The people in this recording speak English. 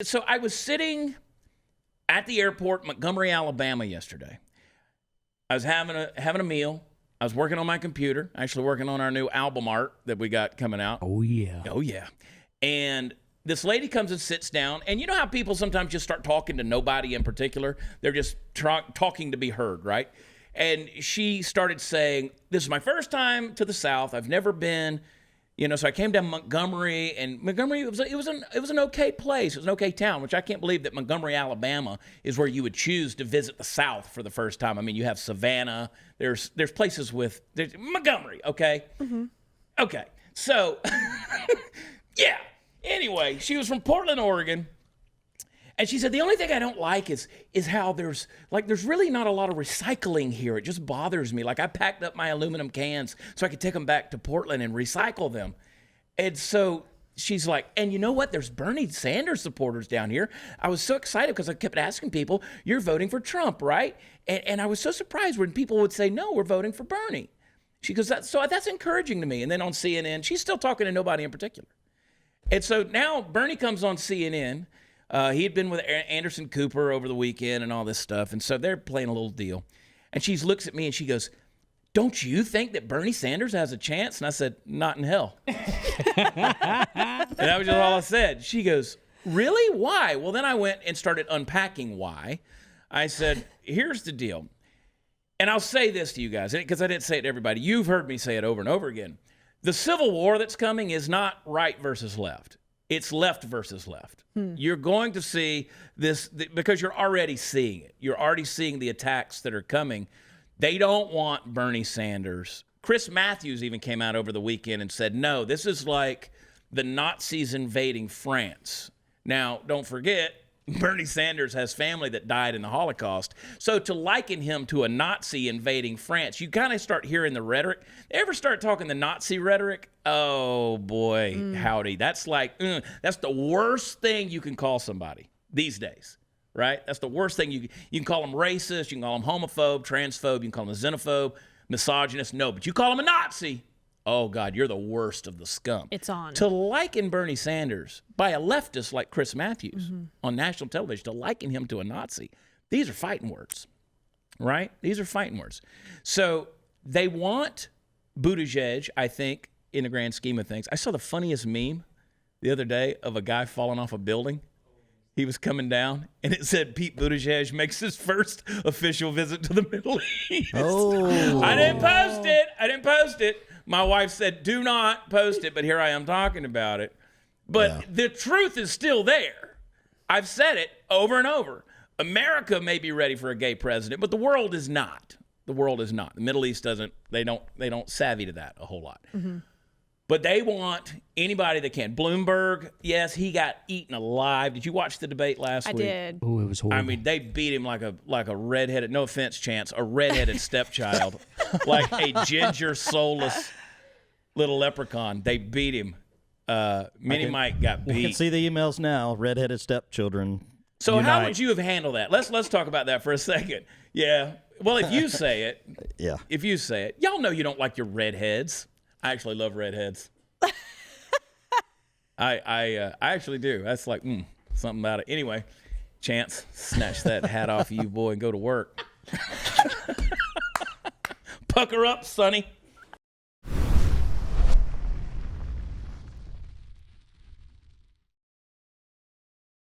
So I was sitting at the airport, Montgomery, Alabama yesterday. I was having a meal. I was working on my computer, actually working on our new album art that we got coming out. Oh, yeah. Oh, yeah. And this lady comes and sits down, and you know how people sometimes just start talking to nobody in particular? They're just talking to be heard, right? And she started saying, this is my first time to the South. I've never been, so I came down Montgomery, and Montgomery, it was an okay place. It was an okay town, which I can't believe that Montgomery, Alabama is where you would choose to visit the South for the first time. I mean, you have Savannah. There's places there's Montgomery, okay? Mm-hmm. Okay. So, yeah. Anyway, she was from Portland, Oregon. And she said, the only thing I don't like is how there's really not a lot of recycling here. It just bothers me. Like, I packed up my aluminum cans so I could take them back to Portland and recycle them. And so she's like, and you know what? There's Bernie Sanders supporters down here. I was so excited because I kept asking people, you're voting for Trump, right? And I was so surprised when people would say, no, we're voting for Bernie. She goes, that's encouraging to me. And then on CNN, she's still talking to nobody in particular. And so now Bernie comes on CNN. He had been with Anderson Cooper over the weekend and all this stuff. And so they're playing a little deal. And she looks at me and she goes, don't you think that Bernie Sanders has a chance? And I said, not in hell. And that was just all I said. She goes, really? Why? Well, then I went and started unpacking why. I said, here's the deal. And I'll say this to you guys, because I didn't say it to everybody. You've heard me say it over and over again. The Civil War that's coming is not right versus left. It's left versus left. You're going to see this because you're already seeing it. You're already seeing the attacks that are coming. They don't want Bernie Sanders. Chris Matthews even came out over the weekend and said, no, this is like the Nazis invading France. Now, don't forget, Bernie Sanders has family that died in the Holocaust. So to liken him to a Nazi invading France, you kind of start hearing the rhetoric. Ever start talking the Nazi rhetoric? Oh, boy, howdy. That's like, that's the worst thing you can call somebody these days, right? That's the worst thing. You can call them racist. You can call them homophobe, transphobe. You can call them a xenophobe, misogynist. No, but you call them a Nazi. Oh, God, you're the worst of the scum. It's on. To liken Bernie Sanders by a leftist like Chris Matthews on national television, to liken him to a Nazi, these are fighting words, right? These are fighting words. So they want Buttigieg, I think, in the grand scheme of things. I saw the funniest meme the other day of a guy falling off a building. He was coming down, and it said Pete Buttigieg makes his first official visit to the Middle East. Oh. I didn't post it. My wife said, do not post it, but here I am talking about it. But the truth is still there. I've said it over and over. America may be ready for a gay president, but the world is not. The world is not. The Middle East doesn't, they don't savvy to that a whole lot. Mm-hmm. But they want anybody that can. Bloomberg, yes, he got eaten alive. Did you watch the debate last week? I did. Oh, it was horrible. I mean, they beat him like a redheaded, no offense, Chance, a redheaded stepchild. Like a ginger, soulless little leprechaun. They beat him. Mini Mike got beat. We can see the emails now. Redheaded stepchildren. So unite. how would you have handled that? Let's talk about that for a second. Yeah. Well, if you say it. Yeah. If you say it. Y'all know you don't like your redheads. I actually love redheads. I actually do. That's like something about it. Anyway, Chance, snatch that hat off of you, boy, and go to work. Pucker up, Sonny.